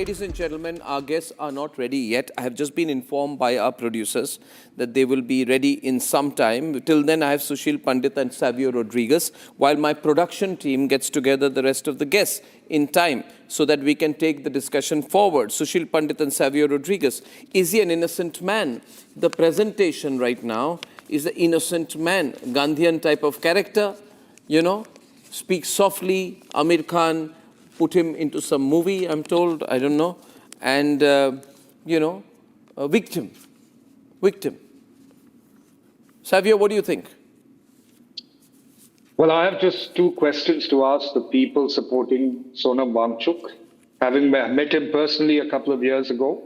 ladies and gentlemen, our guests are not ready yet. I have just been informed by our producers that they will be ready in some time. Till then, I have Sushil Pandit and Savio Rodriguez, while my production team gets together the rest of the guests in time so that we can take the discussion forward. Sushil Pandit and Savio Rodriguez, is he an innocent man? The presentation right now is the innocent man, Gandhian type of character, you know, speaks softly, Amir Khan put him into some movie, I'm told, I don't know, and, you know, a victim. Savio, what do you think? Well, I have just two questions to ask the people supporting Sonam Wangchuk. Having met him personally a couple of years ago,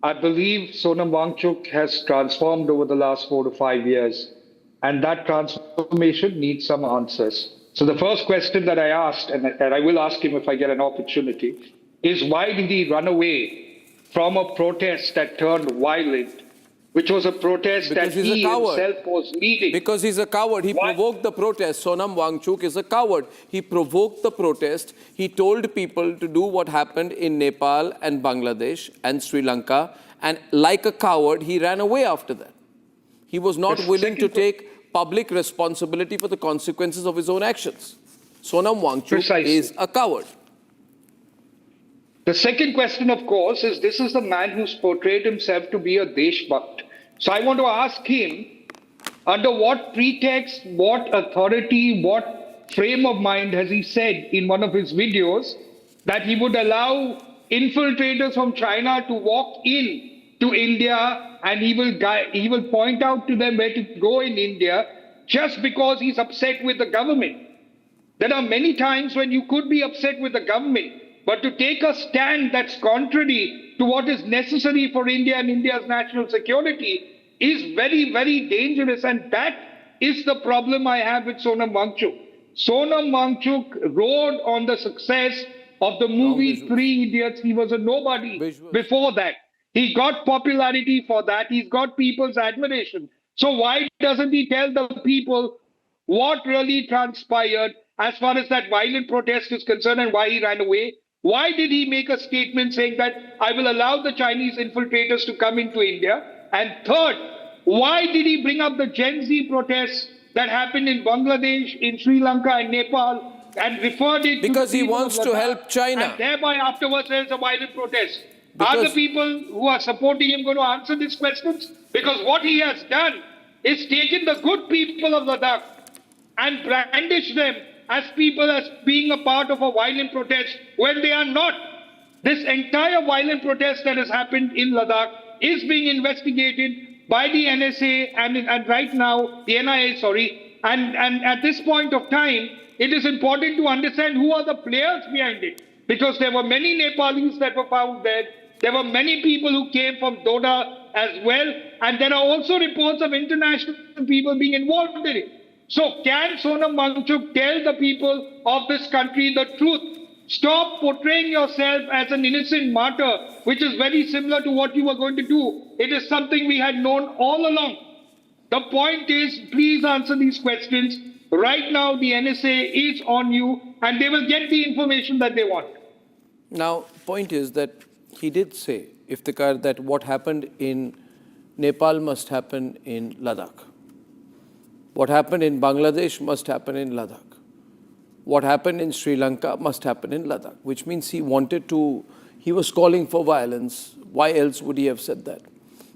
I believe Sonam Wangchuk has transformed over the last 4 to 5 years, and that transformation needs some answers. So the first question that I asked, and I will ask him if I get an opportunity, is why did he run away from a protest that turned violent, which was a protest Because that he himself was leading? Because he's a coward. He provoked the protest. Sonam Wangchuk is a coward. He provoked the protest. He told people to do what happened in Nepal and Bangladesh and Sri Lanka. And like a coward, he ran away after that. He was not willing to take public responsibility for the consequences of his own actions. Sonam Wangchuk is a coward. The second question, of course, is this is the man who's portrayed himself to be a Deshbhakt. So I want to ask him, under what pretext, what authority, what frame of mind has he said in one of his videos that he would allow infiltrators from China to walk in to India and he will point out to them where to go in India just because he's upset with the government? There are many times when you could be upset with the government, but to take a stand that's contrary to what is necessary for India and India's national security is very, very dangerous. And that is the problem I have with Sonam Wangchuk. Sonam Wangchuk rode on the success of the movie Three Idiots. He was a nobody before that. He got popularity for that. He's got people's admiration. So why doesn't he tell the people what really transpired as far as that violent protest is concerned and why he ran away? Why did he make a statement saying that I will allow the Chinese infiltrators to come into India? And third, why did he bring up the Gen Z protests that happened in Bangladesh, in Sri Lanka and Nepal and referred it because to the he wants to help China. And thereby afterwards there's a violent protest. Are the people who are supporting him going to answer these questions? Because what he has done is taken the good people of Ladakh and brandished them as people as being a part of a violent protest when they are not. This entire violent protest that has happened in Ladakh is being investigated by the NSA and right now the NIA, and at this point of time, it is important to understand who are the players behind it, because there were many Nepalis that were found there. There were many people who came from Doda as well, and there are also reports of international people being involved in it. So can Sonam Wangchuk tell the people of this country the truth? Stop portraying yourself as an innocent martyr, which is very similar to what you were going to do. It is something we had known all along. The point is, please answer these questions. Right now, the NSA is on you, and they will get the information that they want. Now, point is that he did say, Iftikhar, that what happened in Nepal must happen in Ladakh. What happened in Bangladesh must happen in Ladakh. What happened in Sri Lanka must happen in Ladakh, which means he was calling for violence. Why else would he have said that?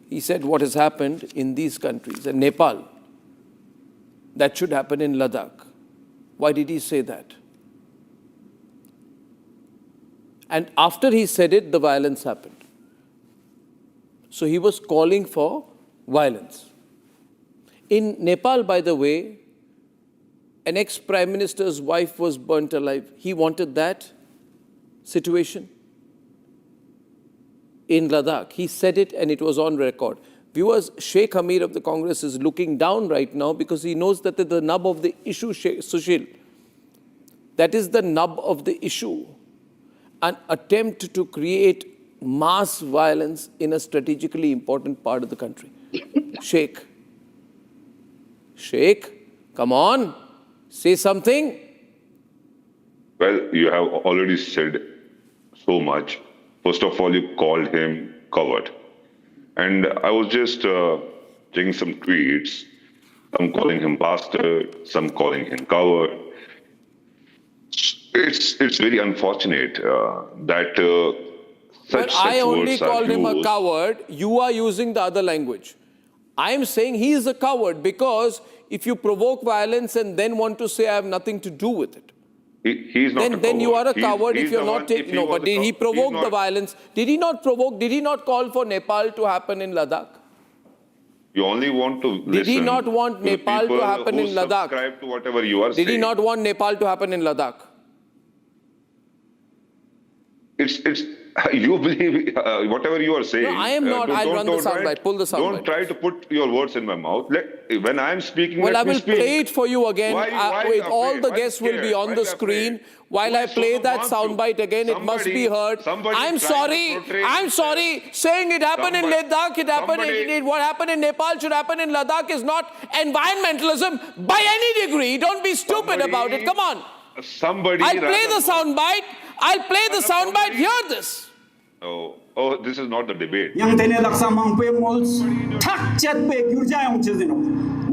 He said what has happened in these countries, and Nepal, that should happen in Ladakh. Why did he say that? And after he said it, the violence happened. So he was calling for violence. In Nepal, by the way, an ex-prime minister's wife was burnt alive. He wanted that situation. In Ladakh, he said it and it was on record. Viewers, Sheikh Amir of the Congress is looking down right now because he knows that the nub of the issue, Sushil, that is the nub of the issue. An attempt to create mass violence in a strategically important part of the country. Sheikh, come on, say something. Well, you have already said so much. First of all, you called him coward. And I was just checking some tweets, some calling him bastard, some calling him coward. It's very unfortunate that Well, such I only words are called him a used. coward. You are using the other language. I am saying he is a coward because if you provoke violence and then want to say I have nothing to do with it, He's not a coward. then you are a coward He's if you're the not one- taking. if No, was but a did he he's provoke not- the violence? Did he not provoke? Did he not call for Nepal to happen in Ladakh? You only want to listen. Did he not want to the Nepal to people happen who in Ladakh? subscribe to whatever you are Did saying. he not want Nepal to happen in Ladakh? It's you believe whatever you are saying. No, I am not. I'll run the soundbite. Pull the soundbite. Don't try to put your words in my mouth. When I am speaking, Well, let I me will speak. play it for you again. Why With all afraid? the Why guests will be scared? on Why the you screen. afraid? While Why I play Sonam that Wangchuk? soundbite again, it must be heard. Somebody I'm trying to sorry. portray I'm sorry. Saying it happened in Somebody- Ladakh, it happened. What happened in Nepal should happen in Ladakh is not environmentalism by any degree. Don't be stupid about it. Come on. Somebody. I'll play rather the soundbite. I'll play the soundbite. somebody- Hear this. Oh, this is not the debate. Yang tene laksa mangpe mols thak chat pe gurja yang chezino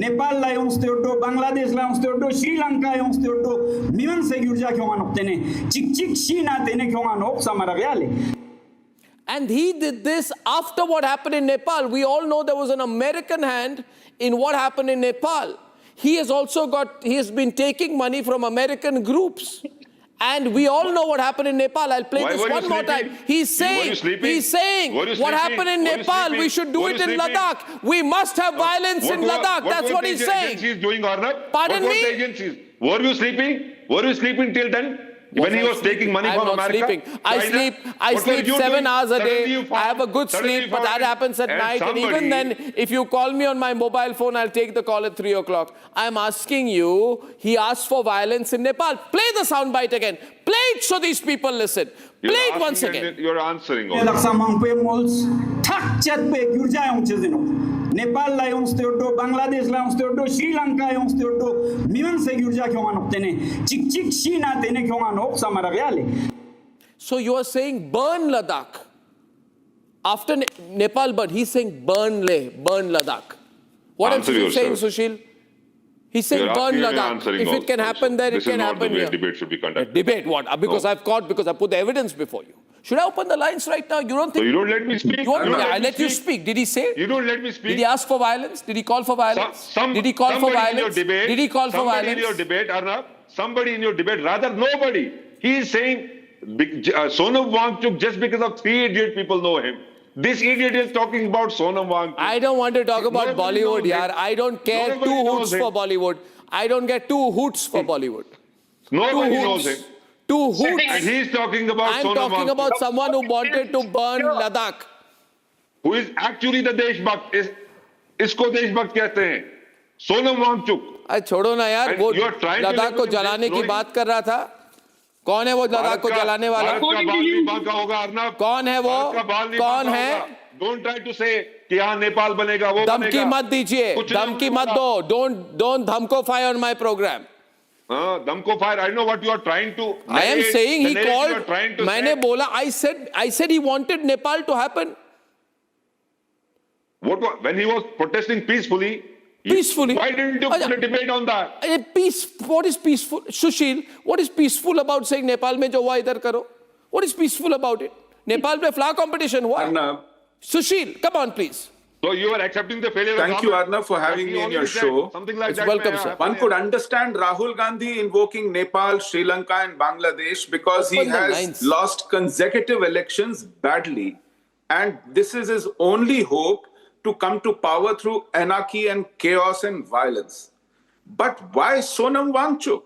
Nepal la yang steoto Bangladesh la yang steoto Sri Lanka yang steoto miman se gurja kyoman tene chik chik shina tene kyoman op samara reale. And he did this after what happened in Nepal. We all know there was an American hand in what happened in Nepal. He has been taking money from American groups. And we all know what happened in Nepal. I'll play Why this were you one more sleeping? time. He's Were saying, you sleeping? Were you what sleeping? happened in Were you Nepal, sleeping? we should do Were it you in sleeping? Ladakh. We must have violence in Ladakh. That's what he's saying. What were the agencies doing, Arnab? Pardon What were me? the agencies? Were you sleeping? Were you sleeping till then? When he was taking money I'm from not America? sleeping. I China? sleep What were sleep you 7 doing? hours a Suddenly day. you found- I have a good suddenly you sleep, but found that happens at and night. And even somebody- then, if you call me on my mobile phone, I'll take the call at 3 o'clock. I'm asking you, he asked for violence in Nepal. Play the soundbite again. Play it so these people listen. You're Play it once asking again. and You're answering. Tene Also. laksa mangpe mols thak chat pe gurja yang chezino Nepal la yang steoto Bangladesh la yang steoto Sri Lanka yang steoto miman se gurja kyoman tene chik chik shina tene kyoman op samara reale. So you are saying burn Ladakh. After Nepal burn, he's saying burn Leh, burn Ladakh. What else Answer is he saying, yourself. Sushil? He's saying You're burn asking and you're Ladakh. answering If it can also. happen there, it can happen This is not the way here. debate should be conducted. Debate what? Because No. because I put the evidence before you. Should I open the lines right now? You don't So think? you don't let me speak. You want You me? don't I me let you speak. Did he say? You don't let me speak. Did he ask for violence? Did he call for violence? Did he call for somebody in your violence? debate, Did he call for somebody in your violence? debate, Arnab, somebody in your debate, rather nobody. He is saying Sonam Wangchuk just because of 3 idiot people know him. This idiot is talking about Sonam Wangchuk. I don't want to talk about Nobody Bollywood, knows yaar. him. I don't care Nobody 2 knows hoots him. for Bollywood. I don't get 2 hoots for Bollywood. Nobody 2 knows hoots. him. 2 hoots. And he is talking about I'm Sonam talking Wangchuk, about someone who wanted to burn Ladakh. who is actually the Deshbhakt. Isko Deshbhakt कहते हैं. Sonam Wangchuk. अरे छोड़ो ना यार, And वो you are trying to Ladakh को live in जलाने this की knowing- बात कर रहा था. कौन है वो लद्दाख को जलाने वाला? भारत का बाल नहीं बांका होगा, अर्नब. कौन है वो? भारत का बाल नहीं कौन बांका है? होगा. Don't try to say कि यहाँ नेपाल बनेगा, वो धमकी बनेगा. मत दीजिए, कुछ नहीं धमकी मत होगा. दो. Don't धमको fire on my program. Damko fire. I know what you are trying to. I am narrate, saying he the narrative called. you are trying to मैंने say. बोला, I said he wanted Nepal to happen When he was protesting peacefully. peacefully. Why didn't you put a debate on that? What is peaceful? Sushil, what is peaceful about saying Nepal में जो हुआ इधर करो? What is peaceful about it? Nepal में flower competition हुआ. Arnab, Sushil, come on please. So you are accepting the failure. Thank of you, government. Arnab, for having But he me in only your said show. Something like It's that welcome, may sir. happen one here. could understand Rahul Gandhi invoking Nepal, Sri Lanka, and Bangladesh because he Open the has lines. lost consecutive elections badly. And this is his only hope to come to power through anarchy and chaos and violence. But why Sonam Wangchuk?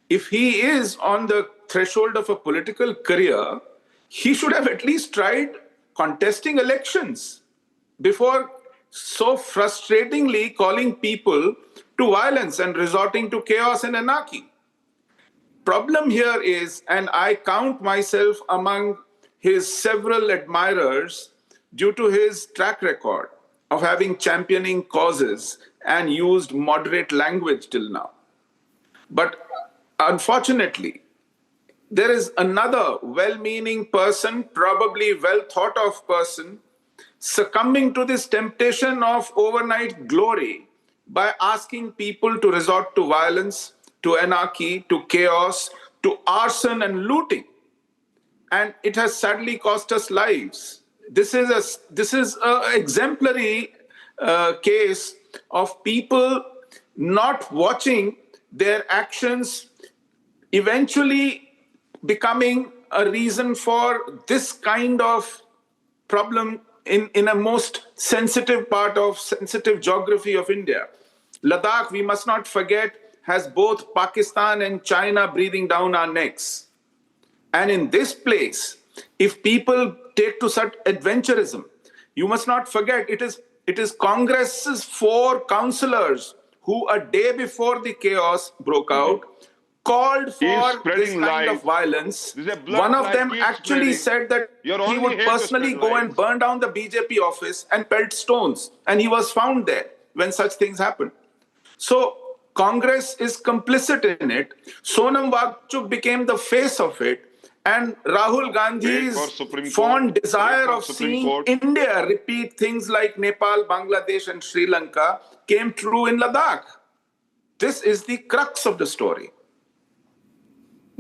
If he is on the threshold of a political career, he should have at least tried contesting elections before so frustratingly calling people to violence and resorting to chaos and anarchy. Problem here is, and I count myself among his several admirers due to his track record of having championing causes and used moderate language till now. But unfortunately, there is another well-meaning person, probably well-thought-of person, succumbing to this temptation of overnight glory by asking people to resort to violence, to anarchy, to chaos, to arson and looting. And it has sadly cost us lives. This is an exemplary case of people not watching their actions eventually becoming a reason for this kind of problem in a most sensitive geography of India. Ladakh, we must not forget, has both Pakistan and China breathing down our necks. And in this place, if people take to such adventurism, you must not forget it is Congress's 4 councillors who a day before the chaos broke out called for this kind of violence. One of them actually said that he would personally go and burn down the BJP office and pelt stones. And he was found there when such things happened. So Congress is complicit in it. Sonam Wangchuk became the face of it. And Rahul Gandhi's fond desire of seeing India repeat things like Nepal, Bangladesh, and Sri Lanka came true in Ladakh. This is the crux of the story.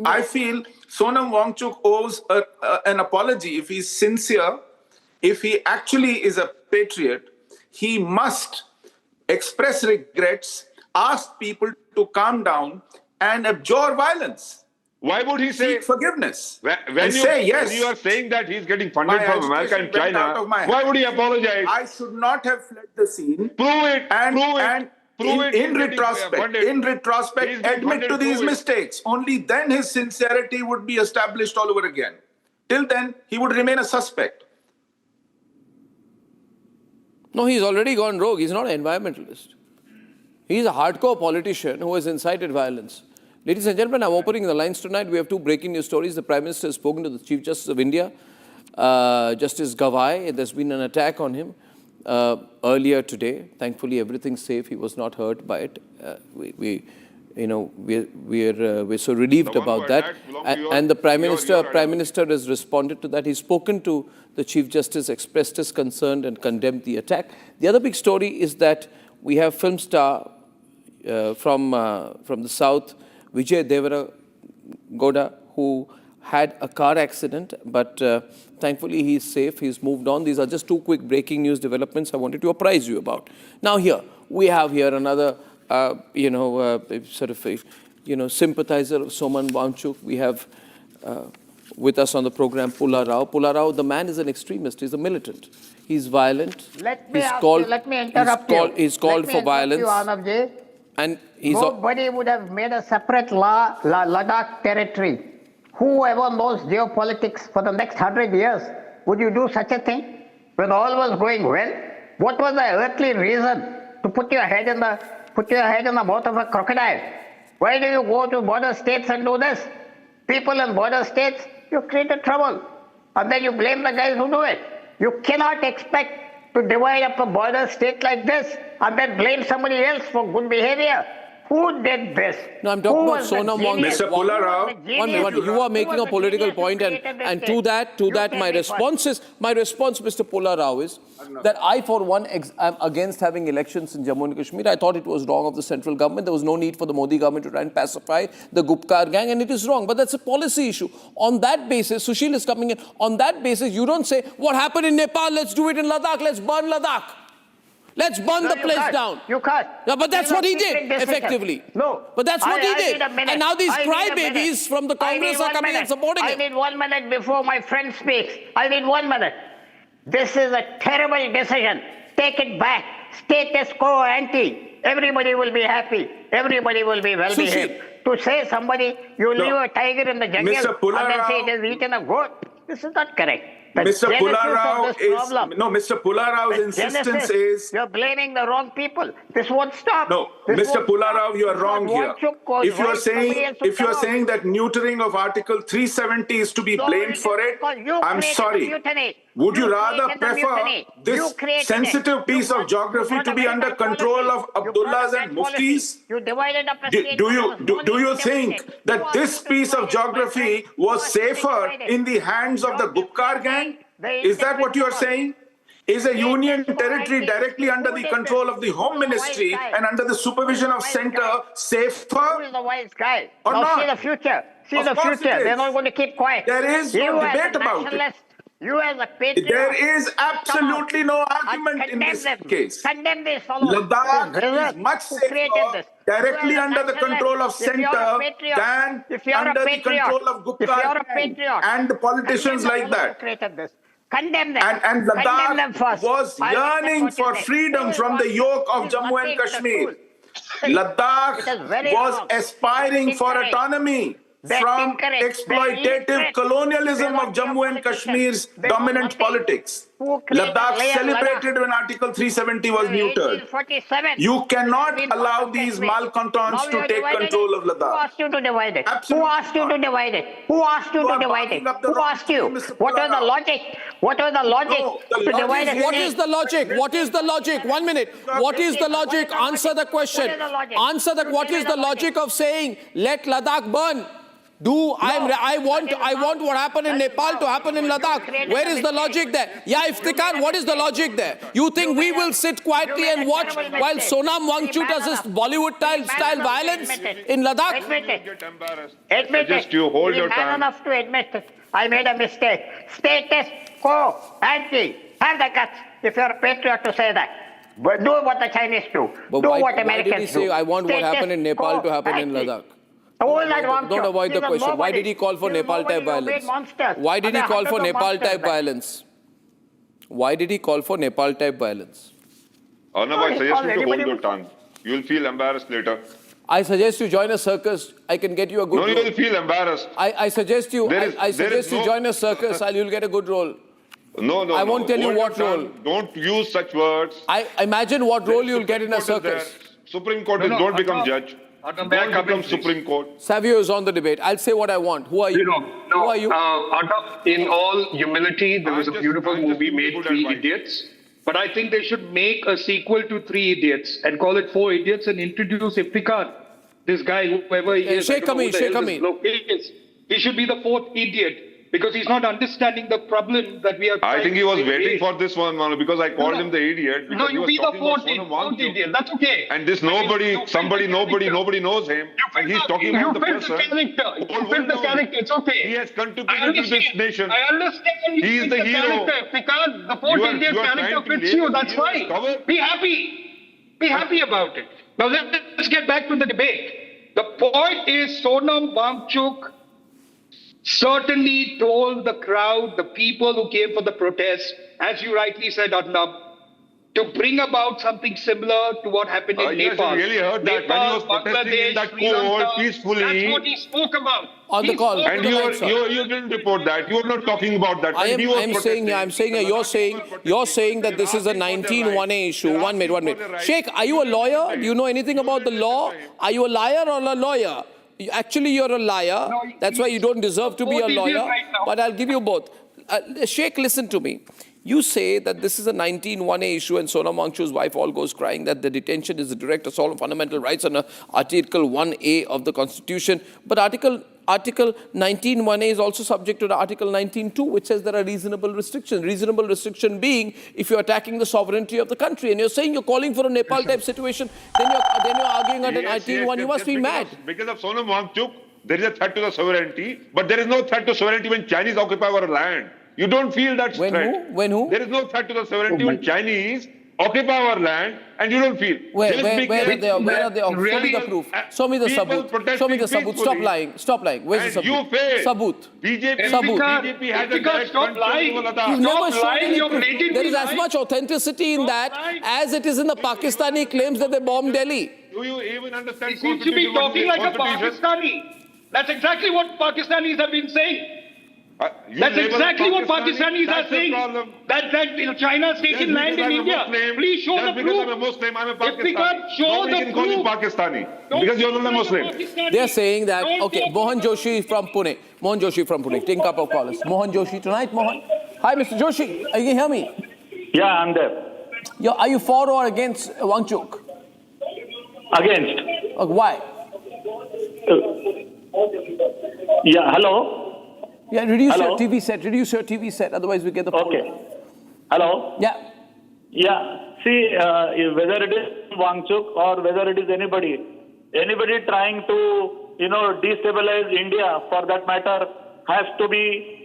I feel Sonam Wangchuk owes an apology. If he's sincere, if he actually is a patriot, he must express regrets, ask people to calm down and abjure violence. Why would he say forgiveness? When you are saying that he's getting funded from America and China, why would he apologize? I should not have fled the scene. Prove it. In retrospect, admit to these mistakes. Only then his sincerity would be established all over again. Till then, he would remain a suspect. No, he's already gone rogue. He's not an environmentalist. He's a hardcore politician who has incited violence. Ladies and gentlemen, I'm opening the lines tonight. We have 2 breaking news stories. The Prime Minister has spoken to the Chief Justice of India, Justice Gavai. There's been an attack on him earlier today. Thankfully, everything's safe. He was not hurt by it. We're so relieved about that. And the Prime Minister has responded to that. He's spoken to the Chief Justice, expressed his concern and condemned the attack. The other big story is that we have film star from the south, Vijay Deveragoda, who had a car accident, but thankfully he's safe, he's moved on. These are just 2 quick breaking news developments I wanted to apprise you about. Now we have another, sympathizer of Sonam Wangchuk. We have with us on the program Pula Rao. Pula Rao, the man is an extremist, he's a militant. He's violent. Let me interrupt you. He's called for violence. Arnab, and nobody would have made a separate Ladakh territory. Whoever knows geopolitics for the next 100 years, would you do such a thing? When all was going well, what was the earthly reason to put your head in the mouth of a crocodile? Why do you go to border states and do this? People in border states, you created trouble. And then you blame the guys who do it. You cannot expect to divide up a border state like this and then blame somebody else for good behavior. Who did this? No, I'm talking about Sonam Wangchuk. Mr. Pula Rao, 1 minute. You are making a political point, and to that, my response, Mr. Pula Rao, is that I, for one, am against having elections in Jammu and Kashmir. I thought it was wrong of the central government. There was no need for the Modi government to try and pacify the Gupkar gang, and it is wrong. But that's a policy issue. On that basis, Sushil is coming in. On that basis, you don't say, what happened in Nepal, let's do it in Ladakh, let's burn Ladakh. Let's burn the place down. You can't. No, but that's what he did, effectively. No. But that's what he did. And now these crybabies from the Congress are coming and supporting him. I need 1 minute before my friend speaks. I need 1 minute. This is a terrible decision. Take it back. Status quo ante. Everybody will be happy. Everybody will be well behaved. To say somebody, you leave a tiger in the jungle and then say it has eaten a goat. This is not correct. Mr. Pula Rao's insistence is... You're blaming the wrong people. This won't stop. No, Mr. Pula Rao, you are wrong here. If you are saying that neutering of Article 370 is to be blamed for it, I'm sorry. Would you rather created the prefer mutiny. You this created sensitive it. piece of geography to be under control of Abdullahs and Muftis? You divided up a state. Do you think that this piece of geography was safer in the hands of the Gupkar gang? Is that what you are saying? Is a union territory directly under the control of the Home Ministry and under the supervision of Center Who safer is the wise guy? or Now not? see the future. See Of the course future. it is. They're not going to keep quiet. There is no debate about it. You as a patriot. There is absolutely no argument in this case. Condemn these fellows. Ladakh is much Who created safer this. directly You as a under the control of nationalist, if you're a Center patriot, than if you're a under the patriot, control of if you're Gupkar a patriot, and the politicians condemn like the fellows that. who created this. Condemn them. And Condemn them Ladakh first. was I respect yearning what you for say. freedom This is from the what- yoke of this is Jammu nothing and but a Kashmir. tool. It is Ladakh very was wrong. aspiring for Incorrect. autonomy That's from incorrect. exploitative That's colonialism illiterate. of Jammu and They are Kashmir's politicians. They know dominant nothing. politics. Who created Ladakh Leh and celebrated when Article 370 was neutered. 1847. You cannot It's been allow part of these Kashmir. malcontents Now to you're take dividing control it. of Who Ladakh. asked you to divide it? Absolutely Who asked you to not. divide it? Who asked you You to are divide barking it? up the Who wrong asked you? tree, Mr. What was the Pullara. logic? What was the logic No, the to logic divide it? What is the logic? What is the logic? 1 minute. What is the logic? Answer the question. What is the logic? Answer the. What is the logic of saying let Ladakh burn? I want what happened in Nepal to happen in Ladakh. Where is the logic there? Yeah, if they can't, what is the logic there? You think we will sit quietly and watch while Sonam Wangchuk does this Bollywood style violence in Ladakh? Admit it. Get embarrassed. Admit Just it. you hold Be your man tongue. enough to admit it. I made a mistake. Status quo ante. Have the guts if you're a patriot to say that. But do what the Chinese do. But Do why what did he Americans say, do. I want what happened in Nepal to happen in ante. Ladakh? All that Wangchuk. Don't avoid the These are question. Why did he nobodies. call for These are Nepal-type nobodies who made violence? monsters. Why did he And call for hundreds of Nepal-type monsters. violence? Why did he call for Nepal-type violence? Arnab, No, I he suggest called you to hold anybody your who- tongue. You will feel embarrassed later. I suggest you join a circus. I can get you a good No, you role. will feel embarrassed. I suggest you. There is- I there suggest is you no- join a circus. You'll get a good role. No, I won't tell you Hold your what role. tongue. Don't use such words. I imagine what role you'll get in a Supreme Court is circus. there. Supreme Court is No, don't become Arnab, judge. Arnab, may I Don't come in, become please? Supreme Court. Savio is on the debate. I'll say what I want. Who are you? Who are you? Arnab, in all humility, there was a beautiful I'm just movie giving you made, good Three advice. Idiots. But I think they should make a sequel to Three Idiots and call it Four Idiots and introduce Iftikhar. This guy, whoever he is. Sheikh I don't know who Amin, the Sheikh hell this Amin. bloke is. He should be the fourth idiot because he's not understanding the problem that we are. I think he was trying to waiting raise. for this one, Manu, because I called him the idiot. No, Because he you was be the talking about fourth Sonam fourth Wangchuk. idiot. That's okay. And this You nobody fit knows him. And he's talking about the person. You fit the who character. You fit the knows. character. It's okay. He has I contributed to this understand. nation. I understand. You He is fit the hero. character. Because the fourth You are- idiot you are character trying to fits lay you. the That's hero's fine. cover. Be happy. Be happy about it. Now let's get back to the debate. The point is Sonam Wangchuk certainly told the crowd, the people who came for the protest, as you rightly said, Arnab, to bring about something similar to what happened in Yes, Nepal. you really heard that when he was protesting in that Sri Lanka, court peacefully. That's what he spoke about. On the He call. spoke And Good you, night, sir. you didn't report that. You were not talking about that. I When he was am saying here, protesting, you're saying that this is a 19-1A issue. 1 minute. Sheikh, are you a lawyer? Do you know anything about the law? Are you a liar or a lawyer? Actually, you're a liar. No, That's why you don't deserve to be a both lawyer. idiots right now. But I'll give you both. Sheikh, listen to me. You say that this is a 19-1A issue and Sonam Wangchuk's wife all goes crying that the detention is a direct assault on fundamental rights under Article 1A of the Constitution. But Article 19-1A is also subject to the Article 19-2, which says there are reasonable restrictions. Reasonable restriction being if you're attacking the sovereignty of the country. And you're saying you're calling for a Nepal-type situation, then you're arguing under 19-1. You must be mad. Because of Sonam Wangchuk, there is a threat to the sovereignty, but there is no threat to sovereignty when Chinese occupy our land. You don't feel that When threat. who? When who? There is no threat to the sovereignty when Chinese occupy our land, and you don't feel. Where Just are they? because Where are they? Show me really the proof. Show me the people sabut. protesting Show me the sabut. Stop peacefully. lying. Stop lying. Where's the And you sabut? failed. Sabut. BJP has a direct stop control lying. over Ladakh. You've never Stop shown lying, any you're proof. blatantly There is as lying. much authenticity in Stop that lying. as it is in the Pakistani claims that they bombed Delhi. Do you even understand He seems to be Constitution? What talking is like a Constitution? Pakistani. That's exactly what Pakistanis have been saying. You That's label exactly what Pakistani, Pakistanis are that's the saying. problem. That China's taken Just land because in I'm a India. Muslim, Please show just the because proof. I'm a Muslim, I'm a If we Pakistani. can't show Nobody the can call you proof. Pakistani Don't because you're not a talk like Muslim. Pakistani. They are saying that, Don't okay, talk Mohan like a Joshi from Pune. Mohan Joshi from Pune. Take up our callers. Mohan Joshi tonight, Mohan? Hi, Mr. Joshi. You can hear me? Yeah, I'm there. Are you for or against Wangchuk? Against. Why? Yeah, hello? Yeah, reduce Hello? your TV set. Reduce your TV set. Otherwise, we get the point. Okay. Hello? Yeah. Yeah. See, whether it is Wangchuk or whether it is anybody trying to, destabilize India, for that matter, has to be,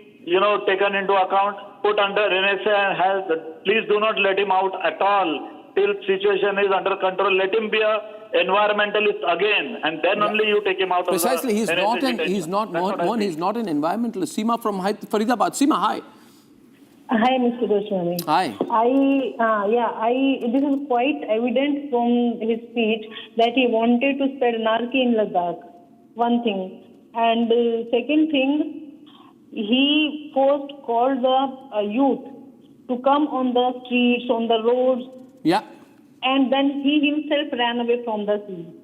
taken into account, put under NSA, and please do not let him out at all till situation is under control. Let him be a environmentalist again, and then only you take him out Precisely, of the he's not an environmentalist. Seema from Faridabad. Seema, hi. Hi, Mr. Goswami. Hi. This is quite evident from his speech that he wanted to spread anarchy in Ladakh. One thing. And second thing, he first called the youth to come on the streets, on the roads. Yeah. And then he himself ran away from the scene.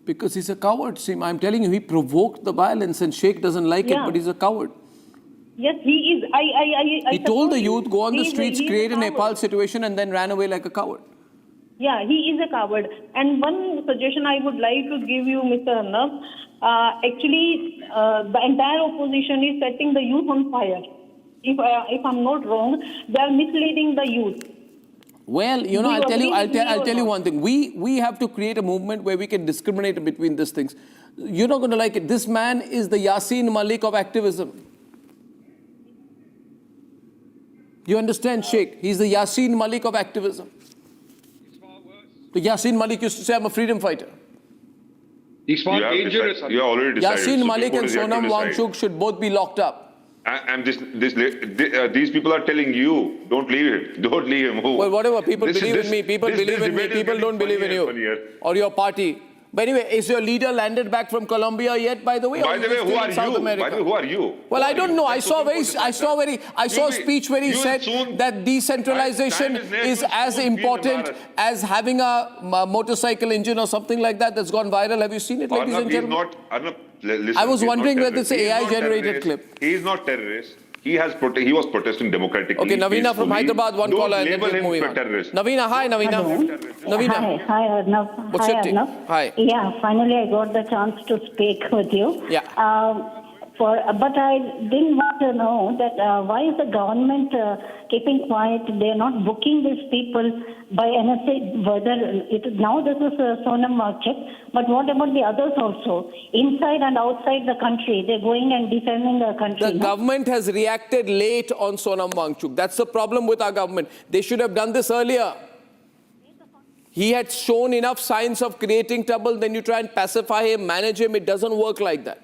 Because he's a coward, Seema. I'm telling you, he provoked the violence and Sheikh doesn't like it, but he's a coward. Yes, he is. He told the youth, go on the streets, create a Nepal situation, and then ran away like a coward. Yeah, he is a coward. And one suggestion I would like to give you, Mr. Arnab, the entire opposition is setting the youth on fire. If I'm not wrong, they are misleading the youth. Well, I'll tell you one thing. We have to create a movement where we can discriminate between these things. You're not going to like it. This man is the Yasin Malik of activism. You understand, Sheikh? He's the Yasin Malik of activism. The Yasin Malik used to say, I'm a freedom fighter. He's far dangerous. You already decided. Yasin Malik and Sonam Wangchuk should both be locked up. And these people are telling you, don't leave him. Don't leave him. Well, whatever. People believe in me. People believe in me. People don't believe in you. Or your party. But anyway, is your leader landed back from Colombia yet, by the way? By the way, who are you? Who are you? Well, I don't know. I saw a speech where he said that decentralization is as important as having a motorcycle engine or something like that that's gone viral. Have you seen it, ladies and gentlemen? I was wondering whether it's an AI-generated clip. He is not terrorist. He was protesting democratically. Okay, Navina from Hyderabad, one caller, and then we're moving on. Navina, hi, Navina. Navina. Hi, Arnab. What's your take? Hi. Yeah, finally I got the chance to speak with you. Yeah. But I didn't want to know that why is the government keeping quiet? They're not booking these people by NSA. Now this is Sonam Wangchuk, but what about the others also? Inside and outside the country, they're going and defending the country. The government has reacted late on Sonam Wangchuk. That's the problem with our government. They should have done this earlier. He had shown enough signs of creating trouble, then you try and pacify him, manage him. It doesn't work like that.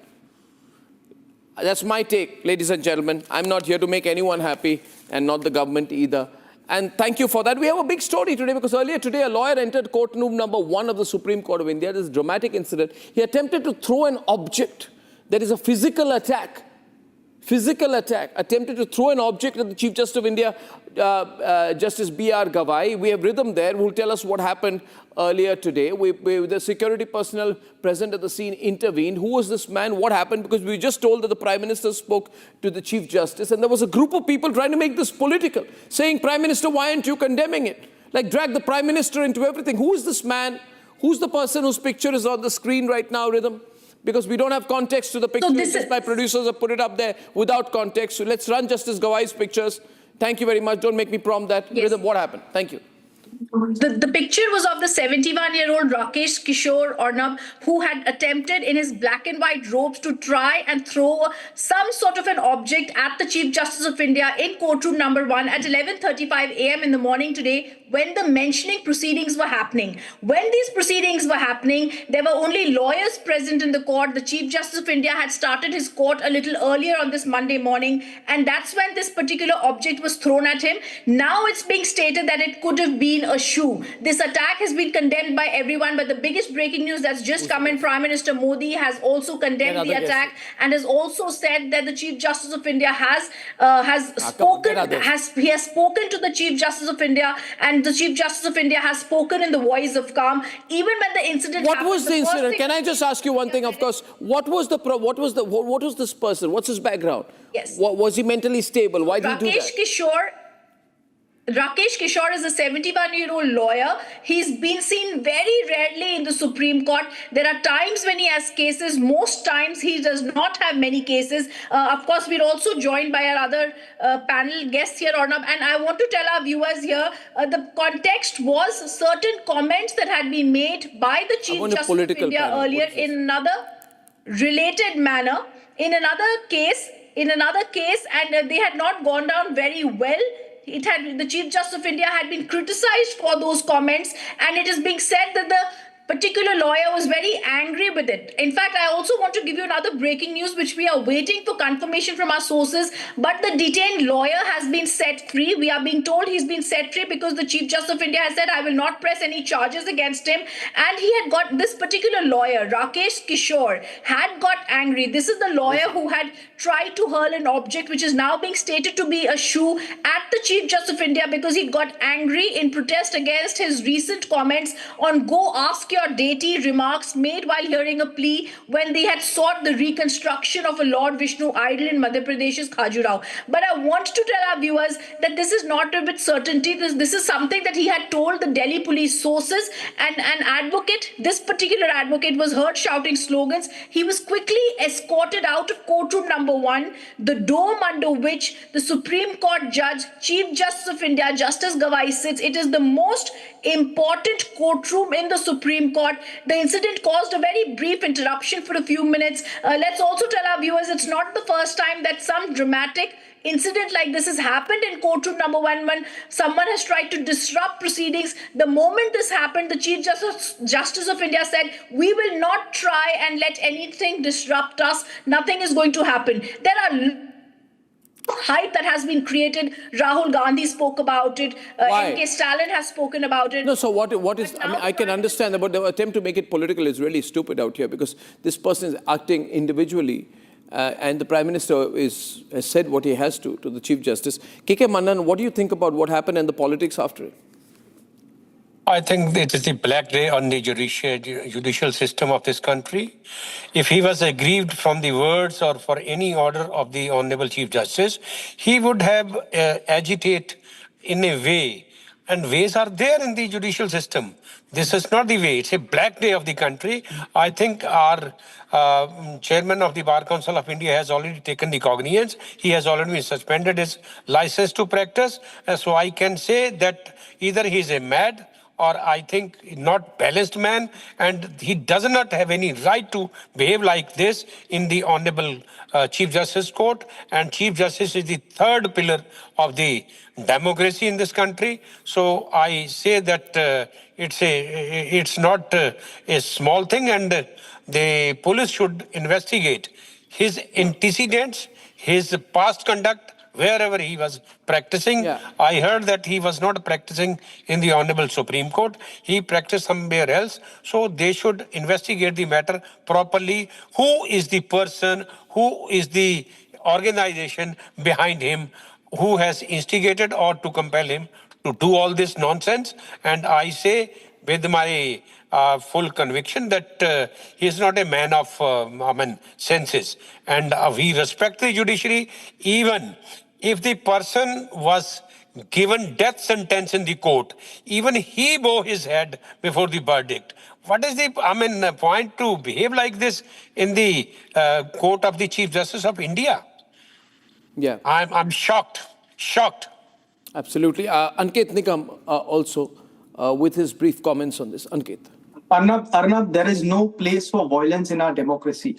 That's my take, ladies and gentlemen. I'm not here to make anyone happy, and not the government either. And thank you for that. We have a big story today, because earlier today, a lawyer entered court room number 1 of the Supreme Court of India. This dramatic incident. He attempted to throw an object. There is a physical attack. Attempted to throw an object at the Chief Justice of India, Justice B.R. Gavai. We have Rhythm there, who will tell us what happened earlier today. The security personnel present at the scene intervened. Who was this man? What happened? Because we just told that the Prime Minister spoke to the Chief Justice, and there was a group of people trying to make this political, saying, Prime Minister, why aren't you condemning it? Like, drag the Prime Minister into everything. Who is this man? Who's the person whose picture is on the screen right now, Rhythm? Because we don't have context to the picture. My producers have put it up there without context. So let's run Justice Gawai's pictures. Thank you very much. Don't make me prompt that. Yes. Rhythm, what happened? Thank you. The picture was of the 71-year-old Rakesh Kishore Arnab, who had attempted in his black and white robes to try and throw some sort of an object at the Chief Justice of India in courtroom number 1 at 11:35 a.m. in the morning today, when the mentioning proceedings were happening. When these proceedings were happening, there were only lawyers present in the court. The Chief Justice of India had started his court a little earlier on this Monday morning, and that's when this particular object was thrown at him. Now it's being stated that it could have been been a shoe. This attack has been condemned by everyone, but the biggest breaking news that's just come in, Prime Minister Modi has also condemned the attack and has also said that the Chief Justice of India has spoken to the Chief Justice of India, and the Chief Justice of India has spoken in the voice of calm. Even when the incident What happened, was the incident? Can I just ask you one thing? Of course, what was this person? What's his background? Yes. Was he mentally stable? Why did he do that? Rakesh Kishore is a 71-year-old lawyer. He's been seen very rarely in the Supreme Court. There are times when he has cases. Most times he does not have many cases. Of course, we're also joined by our other panel guests here, Arnab. And I want to tell our viewers here, the context was certain comments that had been made by the Chief Justice of India earlier in another related manner, in another case, and they had not gone down very well. The Chief Justice of India had been criticized for those comments, and it is being said that the particular lawyer was very angry with it. In fact, I also want to give you another breaking news, which we are waiting for confirmation from our sources, but the detained lawyer has been set free. We are being told he's been set free because the Chief Justice of India has said, I will not press any charges against him. And he had got, this particular lawyer, Rakesh Kishore, had got angry. This is the lawyer who had tried to hurl an object, which is now being stated to be a shoe, at the Chief Justice of India because he got angry in protest against his recent comments on go ask your deity remarks made while hearing a plea when they had sought the reconstruction of a Lord Vishnu idol in Madhya Pradesh's Khajuraho. But I want to tell our viewers that this is not with certainty. This is something that he had told the Delhi police sources, and an advocate, this particular advocate, was heard shouting slogans. He was quickly escorted out of courtroom number 1, the dome under which the Supreme Court judge, Chief Justice of India, Justice Gawai sits. It is the most important courtroom in the Supreme Court. The incident caused a very brief interruption for a few minutes. Let's also tell our viewers it's not the first time that some dramatic incident like this has happened in courtroom number 1 when someone has tried to disrupt proceedings. The moment this happened, the Chief Justice of India said, we will not try and let anything disrupt us. Nothing is going to happen. There are hype that has been created. Rahul Gandhi spoke about it. M.K. Stalin has spoken about it. No, so what is, I mean, I can understand about the attempt to make it political is really stupid out here because this person is acting individually and the Prime Minister has said what he has to the Chief Justice. K.K. Mannan, what do you think about what happened and the politics after it? I think it is the black day on the judicial system of this country. If he was aggrieved from the words or for any order of the Honorable Chief Justice, he would have agitate in a way. And ways are there in the judicial system. This is not the way. It's a black day of the country. I think our chairman of the Bar Council of India has already taken the cognizance. He has already been suspended his license to practice. So I can say that either he is a mad or I think not balanced man, and he does not have any right to behave like this in the Honorable Chief Justice Court. And Chief Justice is the third pillar of the democracy in this country. So I say that it's not a small thing, and the police should investigate his antecedents, his past conduct, wherever he was practicing. Yeah. I heard that he was not practicing in the Honorable Supreme Court. He practiced somewhere else. So they should investigate the matter properly. Who is the person, who is the organization behind him, who has instigated or to compel him to do all this nonsense? And I say with my full conviction that he is not a man of senses. And we respect the judiciary. Even if the person was given death sentence in the court, even he bowed his head before the verdict. What is the point to behave like this in the court of the Chief Justice of India? Yeah. I'm shocked. Absolutely. Ankit Nikam also with his brief comments on this. Ankit. Arnab, there is no place for violence in our democracy.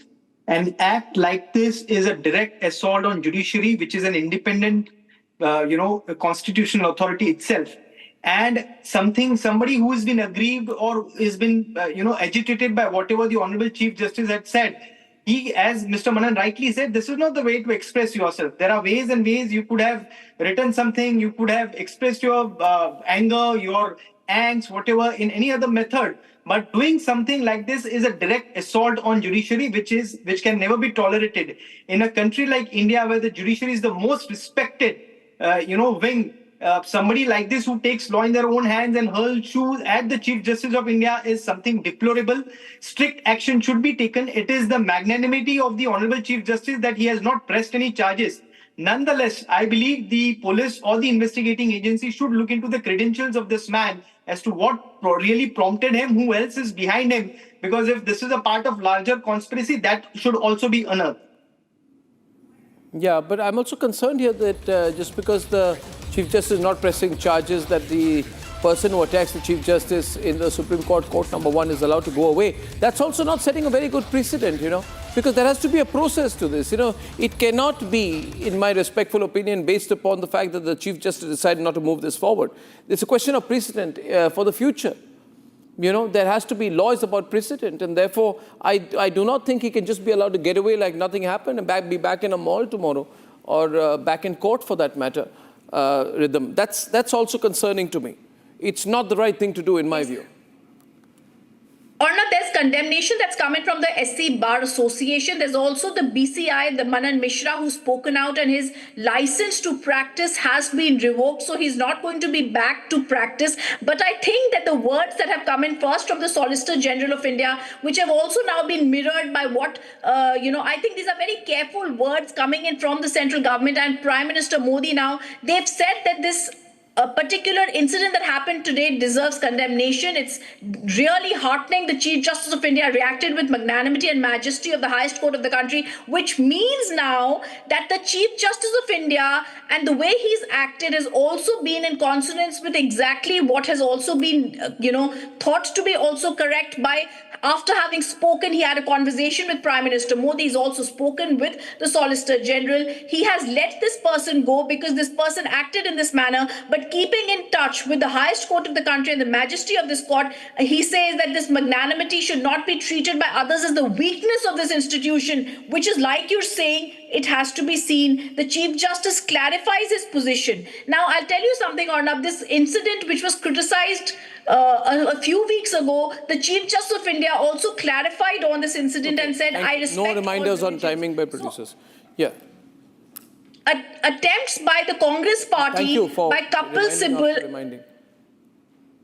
An act like this is a direct assault on judiciary, which is an independent, constitutional authority itself. And somebody who has been aggrieved or has been, agitated by whatever the Honorable Chief Justice had said, he, as Mr. Manan rightly said, this is not the way to express yourself. There are ways and ways. You could have written something, you could have expressed your anger, your angst, whatever, in any other method. But doing something like this is a direct assault on judiciary, which can never be tolerated. In a country like India, where the judiciary is the most respected, wing, somebody like this who takes law in their own hands and hurls shoes at the Chief Justice of India is something deplorable. Strict action should be taken. It is the magnanimity of the Honorable Chief Justice that he has not pressed any charges. Nonetheless, I believe the police or the investigating agency should look into the credentials of this man as to what really prompted him, who else is behind him. Because if this is a part of larger conspiracy, that should also be unearthed. Yeah, but I'm also concerned here that just because the Chief Justice is not pressing charges, that the person who attacks the Chief Justice in the Supreme Court, Court number 1, is allowed to go away. That's also not setting a very good precedent, because there has to be a process to this. It cannot be, in my respectful opinion, based upon the fact that the Chief Justice decided not to move this forward. It's a question of precedent for the future. There has to be laws about precedent, and therefore I do not think he can just be allowed to get away like nothing happened and be back in a mall tomorrow, or back in court for that matter. Rhythm. That's also concerning to me. It's not the right thing to do in my view. Arnab, there's condemnation that's coming from the SC Bar Association. There's also the BCI, the Manan Mishra, who's spoken out, and his license to practice has been revoked, so he's not going to be back to practice. But I think that the words that have come in first from the Solicitor General of India, which have also now been mirrored by what, I think these are very careful words coming in from the central government and Prime Minister Modi now. They've said that this a particular incident that happened today deserves condemnation. It's really heartening. The Chief Justice of India reacted with magnanimity and majesty of the highest court of the country, which means now that the Chief Justice of India and the way he's acted has also been in consonance with exactly what has also been, thought to be also correct by. After having spoken, he had a conversation with Prime Minister Modi. He's also spoken with the Solicitor General. He has let this person go because this person acted in this manner, but keeping in touch with the highest court of the country and the majesty of this court, he says that this magnanimity should not be treated by others as the weakness of this institution, which is, like you're saying, it has to be seen. The Chief Justice clarifies his position. Now, I'll tell you something, Arnab. This incident, which was criticized a few weeks ago, the Chief Justice of India also clarified on this incident and said, I respect. No reminders on timing by producers. Yeah. Attempts by the Congress party, by Kapil Sibal.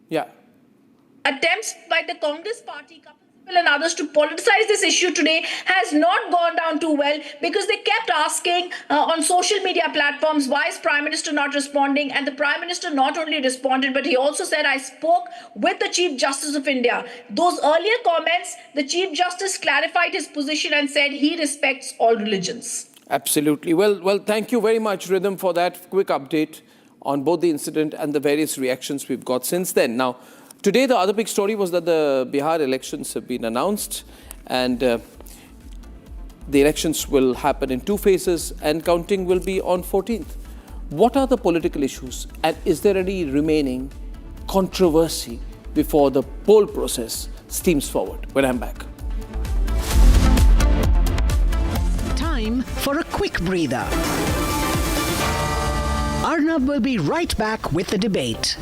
Yeah. Attempts by the Congress party, Kapil Sibal and others to politicize this issue today has not gone down too well, because they kept asking on social media platforms, why is Prime Minister not responding? And the Prime Minister not only responded, but he also said, I spoke with the Chief Justice of India. Those earlier comments, the Chief Justice clarified his position and said he respects all religions. Absolutely. Well, thank you very much, Rhythm, for that quick update on both the incident and the various reactions we've got since then. Now, today, the other big story was that the Bihar elections have been announced, and the elections will happen in 2 phases, and counting will be on 14th. What are the political issues, and is there any remaining controversy before the poll process steams forward? When I'm back. Time for a quick breather. Arnab will be right back with the debate.